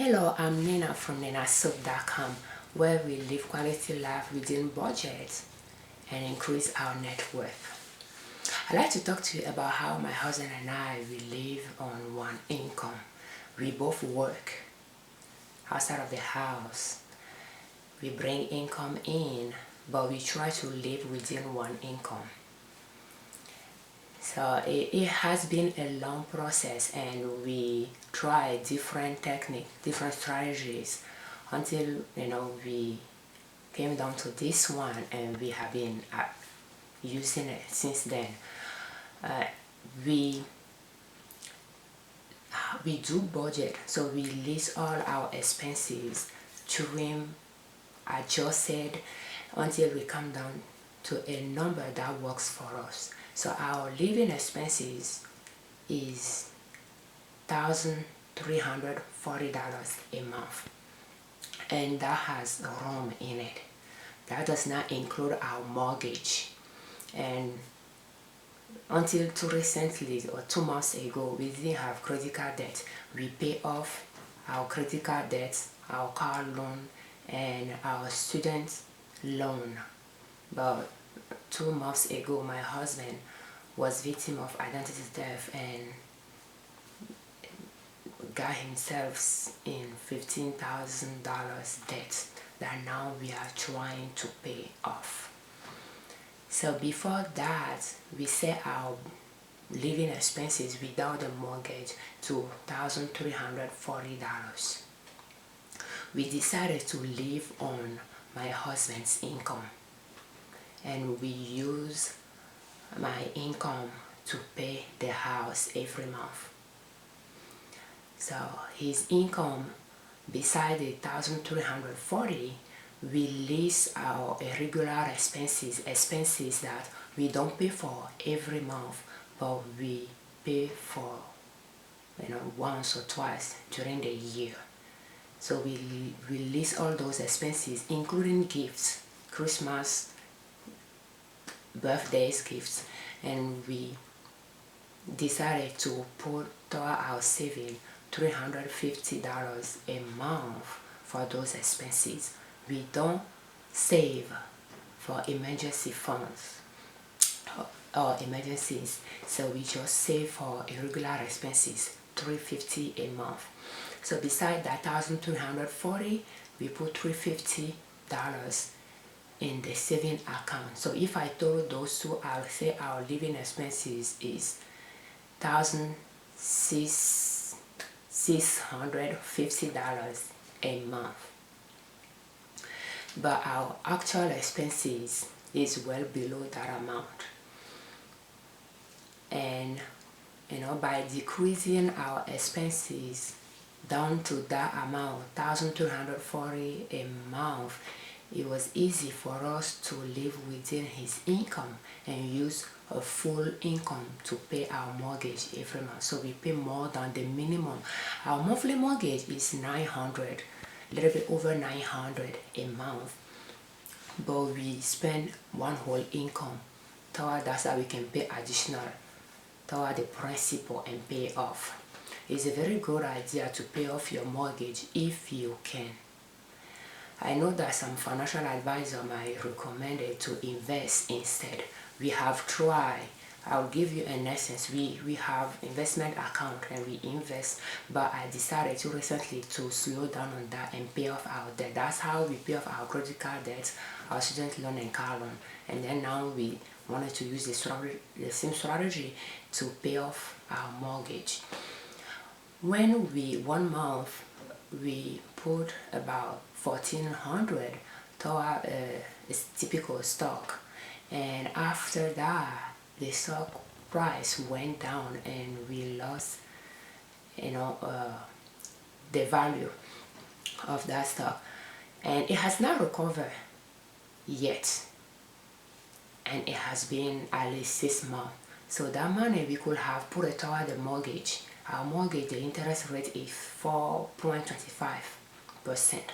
Hello, I'm Nina from ninasoup.com, where we live quality life within budget and increase our net worth. I'd like to talk to you about how my husband and I we live on one income. We both work outside of the house. We bring income in, but we try to live within one income. So it has been a long process, and we try different techniques, different strategies until we came down to this one, and we have been using it since then. We do budget, so we list all our expenses, trim, adjusted until we come down to a number that works for us. So our living expenses is $1,340 a month, and that has room in it. That does not include our mortgage. And until too recently, or 2 months ago, we didn't have credit card debt. We pay off our credit card debts, our car loan, and our student loan. But 2 months ago, my husband was victim of identity theft and got himself in $15,000 debt that now we are trying to pay off. So before that, we set our living expenses without the mortgage to $1,340. We decided to live on my husband's income, and we use my income to pay the house every month. So his income, beside the $1,340, we list our irregular expenses that we don't pay for every month, but we pay for once or twice during the year. So we list all those expenses, including gifts, Christmas, birthdays, gifts, and we decided to put toward our saving $350 a month for those expenses. We don't save for emergency funds or emergencies, so we just save for irregular expenses, $350 a month. So beside that $1,340, we put $350 in the saving account. So if I total those two, I'll say our living expenses is $1,650 a month, but our actual expenses is well below that amount. And by decreasing our expenses down to that amount, $1,240 a month, it was easy for us to live within his income and use a full income to pay our mortgage every month. So we pay more than the minimum. Our monthly mortgage is $900, a little bit over $900 a month, but we spend one whole income toward that, so we can pay additional toward the principal and pay off. It's a very good idea to pay off your mortgage if you can. I know that some financial advisor might recommend it to invest instead. We have tried. I'll give you an essence. We have investment account and we invest, but I decided to recently to slow down on that and pay off our debt. That's how we pay off our credit card debts, our student loan and car loan. And then now we wanted to use the same strategy to pay off our mortgage. When one month we put about $1,400 toward a typical stock, and after that the stock price went down and we lost the value of that stock, and it has not recovered yet, and it has been at least 6 months. So that money we could have put it toward the mortgage. Our mortgage, the interest rate is 4.25%.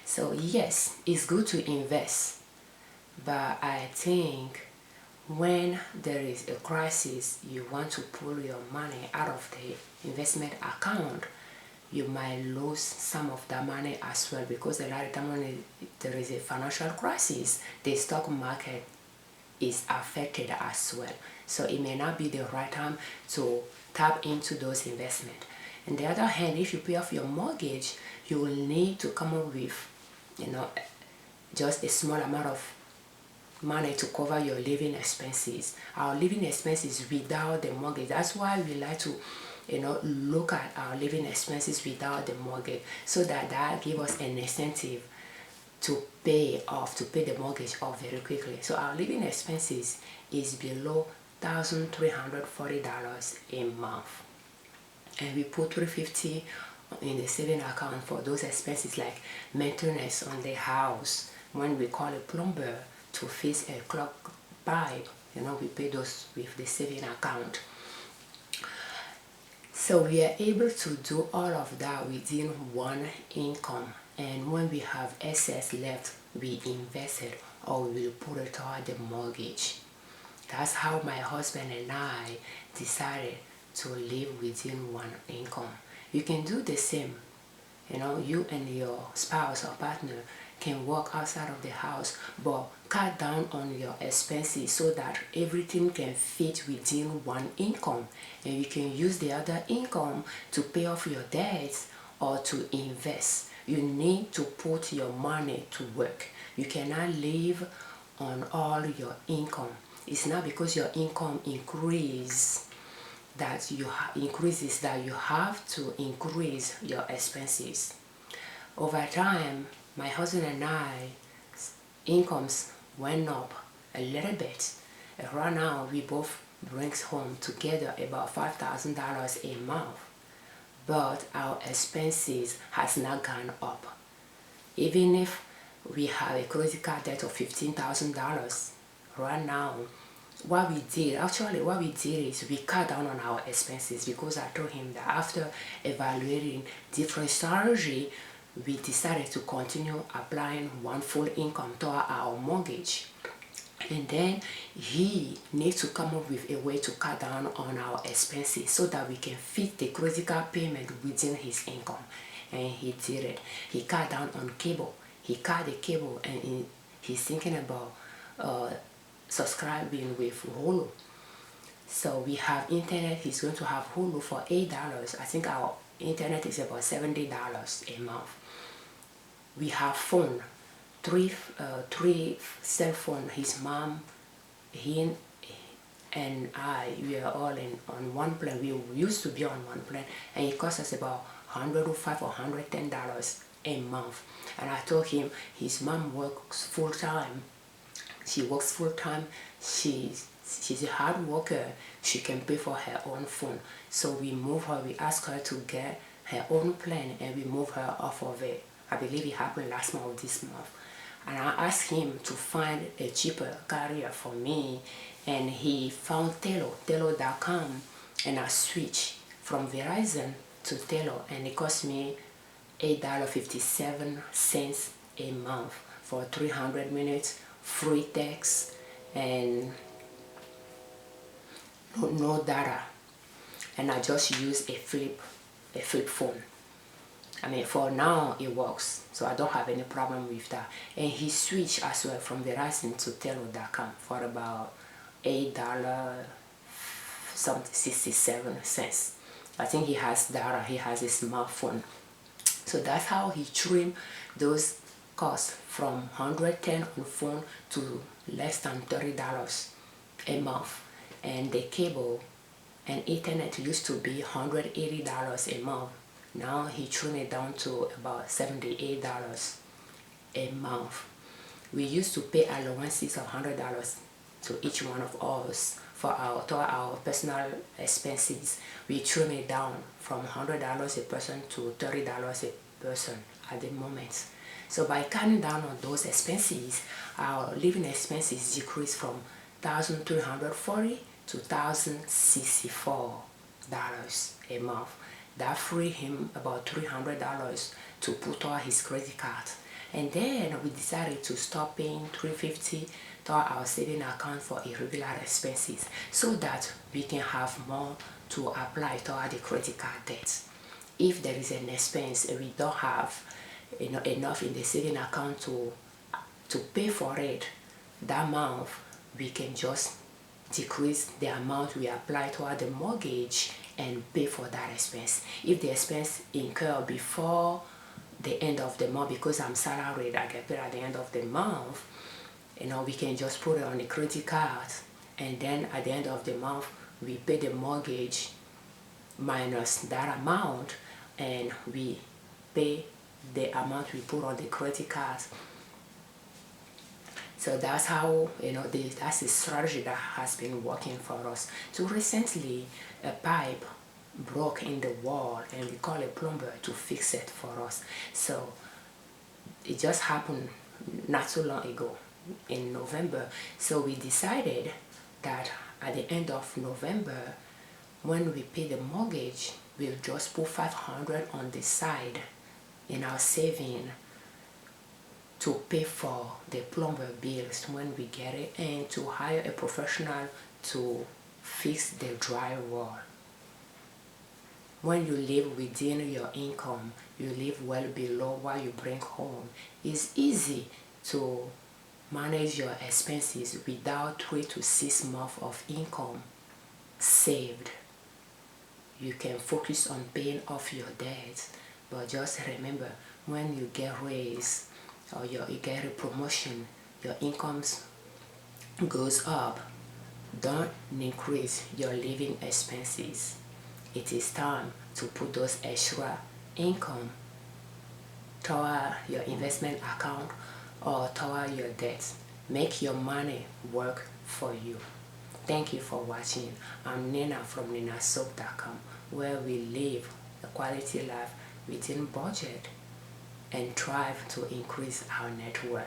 So yes, it's good to invest, but I think when there is a crisis, you want to pull your money out of the investment account you might lose some of that money as well, because a lot of time when there is a financial crisis, the stock market is affected as well. So it may not be the right time to tap into those investments. On the other hand, if you pay off your mortgage, you will need to come up with, just a small amount of money to cover your living expenses. Our living expenses without the mortgage. That's why we like to, look at our living expenses without the mortgage, so that gives us an incentive to pay the mortgage off very quickly. So our living expenses is below $1,340 a month, and we put $350 in the saving account for those expenses like maintenance on the house. When we call a plumber to fix a clogged pipe, we pay those with the saving account. So we are able to do all of that within one income, and when we have excess left, we invest it or we will put it toward the mortgage. That's how my husband and I decided to live within one income. You can do the same. You and your spouse or partner can work outside of the house, but cut down on your expenses so that everything can fit within one income, and you can use the other income to pay off your debts or to invest. You need to put your money to work. You cannot live on all your income. It's not because your income increases that you have to increase your expenses. Over time, my husband and I incomes went up a little bit. Right now, we both brings home together about $5,000 a month, but our expenses has not gone up. Even if we have a credit card debt of $15,000 right now, what we did is we cut down on our expenses, because I told him that after evaluating different strategy, we decided to continue applying one full income to our mortgage. And then he needs to come up with a way to cut down on our expenses so that we can fit the credit card payment within his income. And he did it. He cut down on cable. He cut the cable, and he's thinking about subscribing with Hulu. So we have internet. He's going to have Hulu for $8. I think our internet is about $70 a month. We have phone, three cell phone. His mom, he and I, we are all on one plan. We used to be on one plan, and it cost us about $105 or $110 a month. And I told him his mom works full time. She works full time. She's a hard worker. She can pay for her own phone. So we move her. We ask her to get her own plan, and we move her off of it. I believe it happened last month or this month. And I asked him to find a cheaper carrier for me, and he found Tello.com, and I switched from Verizon to Tello, and it cost me $8.57 a month for 300 minutes, free text, and no data. And I just use a flip phone. I mean, for now it works, so I don't have any problem with that. And he switched as well from Verizon to Tello.com for about $8.67. I think he has data. He has a smartphone. So that's how he trimmed those costs from $110 on phone to less than $30 a month. And the cable and internet used to be $180 a month. Now he trimmed it down to about $78 a month. We used to pay allowances of $100 to each one of us for our personal expenses. We trimmed it down from $100 a person to $30 a person at the moment. So by cutting down on those expenses, our living expenses decreased from $1,340 to $1,064 a month. That freed him about $300 to put on his credit card. And then we decided to stop paying $350 to our saving account for irregular expenses, so that we can have more to apply to the credit card debt. if there is an expense and we don't have enough in the saving account to pay for it that month, we can just decrease the amount we apply toward the mortgage and pay for that expense. If the expense incur before the end of the month, because I'm salaried, I get paid at the end of the month, we can just put it on the credit card, and then at the end of the month we pay the mortgage minus that amount, and we pay the amount we put on the credit card. So that's how, that's a strategy that has been working for us. So recently, a pipe broke in the wall and we called a plumber to fix it for us. So it just happened not so long ago in November. So we decided that at the end of November, when we pay the mortgage, we'll just put $500 on the side in our saving to pay for the plumber bills when we get it, and to hire a professional to fix the drywall. When you live within your income, you live well below what you bring home. It's easy to manage your expenses without 3 to 6 months of income saved. You can focus on paying off your debts, but just remember, when you get raised or you get a promotion, your incomes goes up, don't increase your living expenses. It is time to put those extra income toward your investment account or toward your debts. Make your money work for you. Thank you for watching. I'm Nina from ninassoap.com, where we live a quality life within budget and strive to increase our net worth.